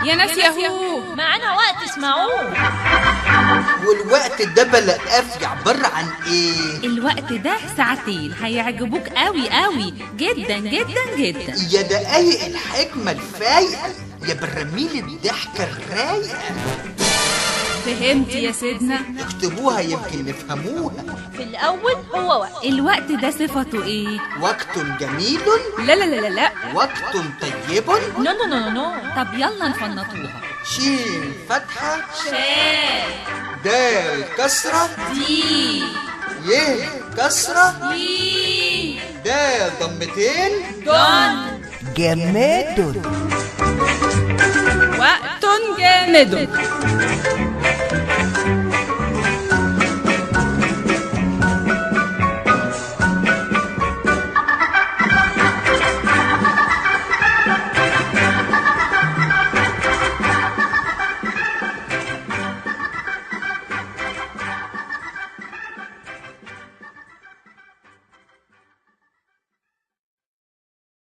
يا ناس ياهو، معانا وقت اسمعوه. والوقت ده بلقاف عبارة عن ايه؟ الوقت ده ساعتين هيعجبوك قوي قوي جدا جدا جدا. يا دقايق الحكمة الفايقة، يا براميل الضحكة الرايقة. فهمت يا سيدنا؟ اكتبوها يمكن نفهموها. في الأول هو وقت. الوقت ده صفته ايه؟ وقت جميل. لا لا لا لا. وقت طيب. نو نو نو نو. طب يلا نفنطوها. شين فتحة. شاف. دال كسرة. دي. يه كسرة. دي. دال ضمتين. دون. جماد. وقت جامد.